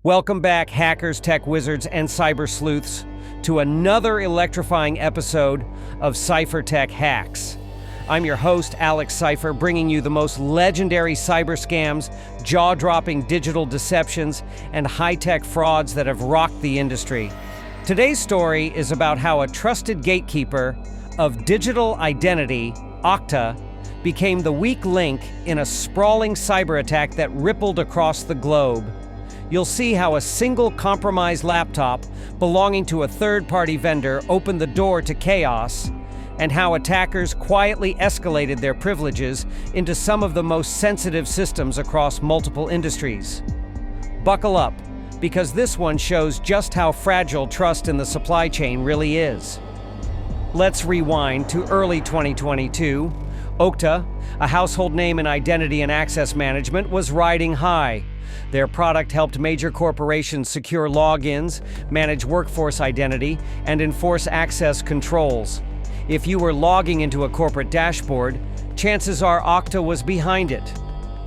Welcome back, hackers, tech wizards, and cyber sleuths, to another electrifying episode of Cypher Tech Hacks. I'm your host, Alex Cipher, bringing you the most legendary cyber scams, jaw-dropping digital deceptions, and high-tech frauds that have rocked the industry. Today's story is about how a trusted gatekeeper of digital identity, Okta, became the weak link in a sprawling cyber attack that rippled across the globe. You'll see how a single compromised laptop belonging to a third-party vendor opened the door to chaos, and how attackers quietly escalated their privileges into some of the most sensitive systems across multiple industries. Buckle up, because this one shows just how fragile trust in the supply chain really is. Let's rewind to early 2022. Okta, a household name in identity and access management, was riding high. Their product helped major corporations secure logins, manage workforce identity, and enforce access controls. If you were logging into a corporate dashboard, chances are Okta was behind it,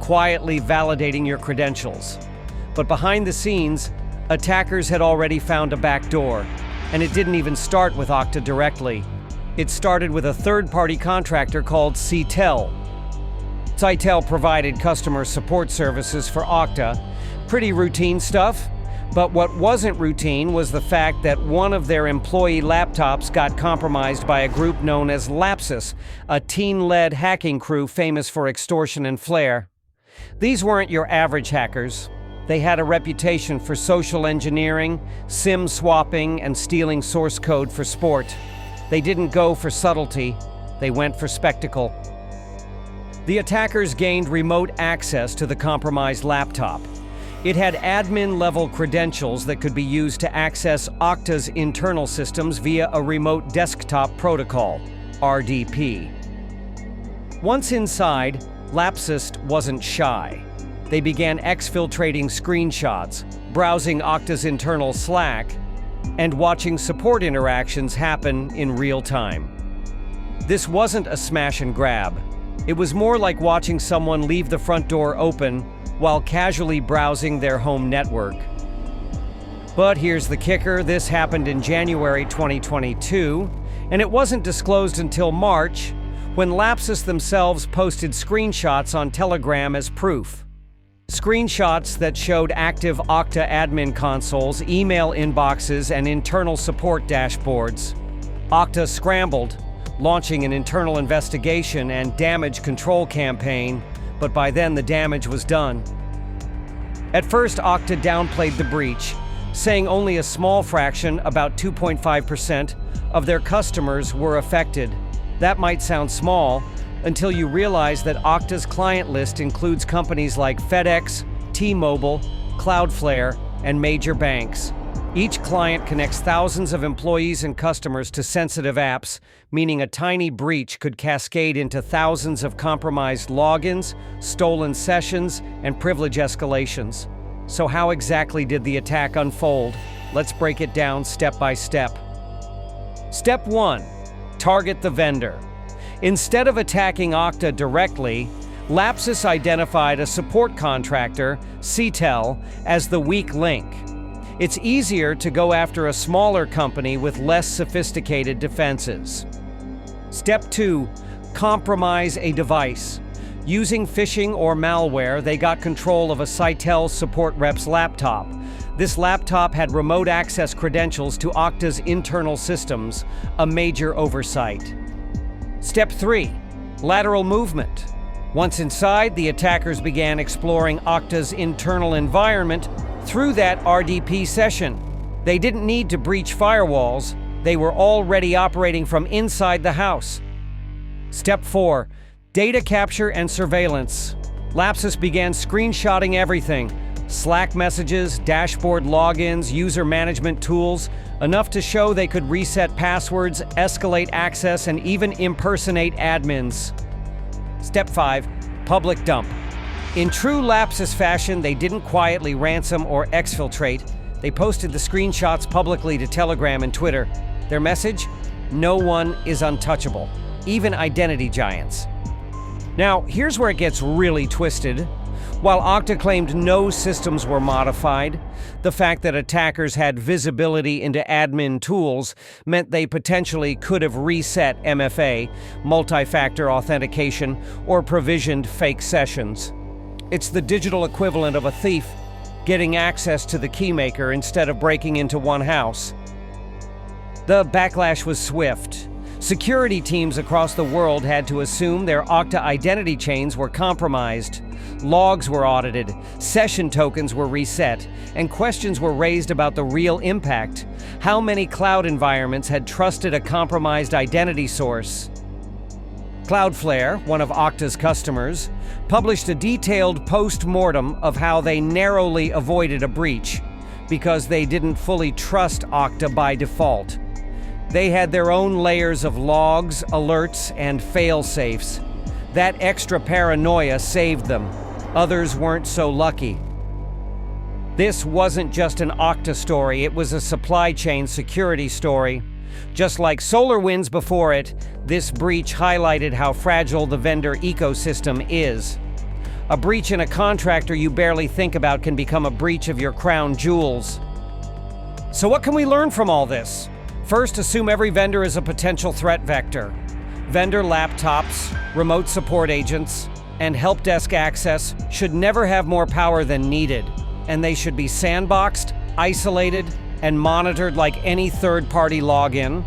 quietly validating your credentials. But behind the scenes, attackers had already found a backdoor, and it didn't even start with Okta directly. It started with a third-party contractor called Cytel. Cytel provided customer support services for Okta. Pretty routine stuff, but what wasn't routine was the fact that one of their employee laptops got compromised by a group known as LAPSUS, a teen-led hacking crew famous for extortion and flair. These weren't your average hackers. They had a reputation for social engineering, SIM swapping, and stealing source code for sport. They didn't go for subtlety, they went for spectacle. The attackers gained remote access to the compromised laptop. It had admin-level credentials that could be used to access Okta's internal systems via a remote desktop protocol, RDP. Once inside, LAPSUS wasn't shy. They began exfiltrating screenshots, browsing Okta's internal Slack, and watching support interactions happen in real time. This wasn't a smash and grab. It was more like watching someone leave the front door open while casually browsing their home network. But here's the kicker: this happened in January 2022, and it wasn't disclosed until March, when LAPSUS themselves posted screenshots on Telegram as proof. Screenshots that showed active Okta admin consoles, email inboxes, and internal support dashboards. Okta scrambled, launching an internal investigation and damage control campaign, but by then the damage was done. At first, Okta downplayed the breach, saying only a small fraction, about 2.5%, of their customers were affected. That might sound small, until you realize that Okta's client list includes companies like FedEx, T-Mobile, Cloudflare, and major banks. Each client connects thousands of employees and customers to sensitive apps, meaning a tiny breach could cascade into thousands of compromised logins, stolen sessions, and privilege escalations. So how exactly did the attack unfold? Let's break it down step by step. Step 1. Target the vendor. Instead of attacking Okta directly, LAPSUS identified a support contractor, Cytel, as the weak link. It's easier to go after a smaller company with less sophisticated defenses. Step 2. Compromise a device. Using phishing or malware, they got control of a Cytel support rep's laptop. This laptop had remote access credentials to Okta's internal systems, a major oversight. Step 3. Lateral movement. Once inside, the attackers began exploring Okta's internal environment through that RDP session. They didn't need to breach firewalls. They were already operating from inside the house. Step 4. Data capture and surveillance. LAPSUS began screenshotting everything: Slack messages, dashboard logins, user management tools, enough to show they could reset passwords, escalate access, and even impersonate admins. Step 5. Public dump. In true LAPSUS fashion, they didn't quietly ransom or exfiltrate. They posted the screenshots publicly to Telegram and Twitter. Their message? No one is untouchable, even identity giants. Now, here's where it gets really twisted. While Okta claimed no systems were modified, the fact that attackers had visibility into admin tools meant they potentially could have reset MFA, multi-factor authentication, or provisioned fake sessions. It's the digital equivalent of a thief getting access to the keymaker instead of breaking into one house. The backlash was swift. Security teams across the world had to assume their Okta identity chains were compromised. Logs were audited, session tokens were reset, and questions were raised about the real impact. How many cloud environments had trusted a compromised identity source? Cloudflare, one of Okta's customers, published a detailed post-mortem of how they narrowly avoided a breach because they didn't fully trust Okta by default. They had their own layers of logs, alerts, and fail-safes. That extra paranoia saved them. Others weren't so lucky. This wasn't just an Okta story, it was a supply chain security story. Just like SolarWinds before it, this breach highlighted how fragile the vendor ecosystem is. A breach in a contractor you barely think about can become a breach of your crown jewels. So what can we learn from all this? First, assume every vendor is a potential threat vector. Vendor laptops, remote support agents, and help desk access should never have more power than needed, and they should be sandboxed, isolated, and monitored like any third-party login.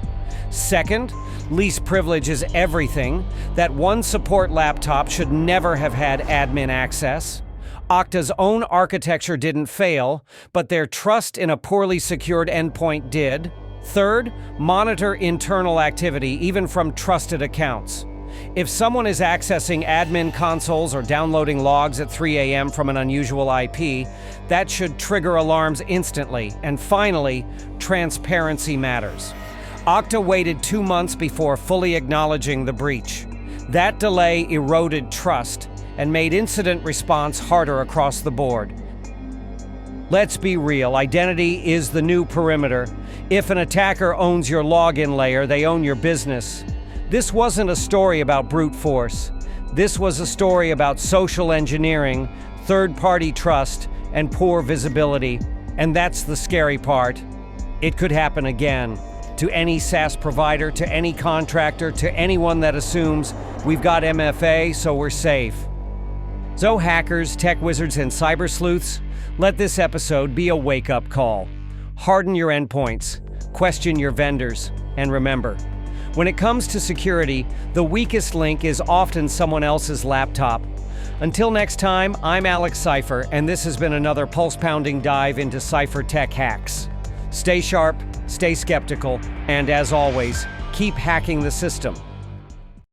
Second, least privilege is everything. That one support laptop should never have had admin access. Okta's own architecture didn't fail, but their trust in a poorly secured endpoint did. Third, monitor internal activity, even from trusted accounts. If someone is accessing admin consoles or downloading logs at 3 a.m. from an unusual IP, that should trigger alarms instantly. And finally, transparency matters. Okta waited 2 months before fully acknowledging the breach. That delay eroded trust and made incident response harder across the board. Let's be real, identity is the new perimeter. If an attacker owns your login layer, they own your business. This wasn't a story about brute force. This was a story about social engineering, third-party trust, and poor visibility. And that's the scary part. It could happen again. To any SaaS provider, to any contractor, to anyone that assumes we've got MFA, so we're safe. So hackers, tech wizards, and cyber sleuths, let this episode be a wake-up call. Harden your endpoints, question your vendors, and remember, when it comes to security, the weakest link is often someone else's laptop. Until next time, I'm Alex Cipher, and this has been another pulse-pounding dive into Cypher Tech Hacks. Stay sharp, stay skeptical, and as always, keep hacking the system.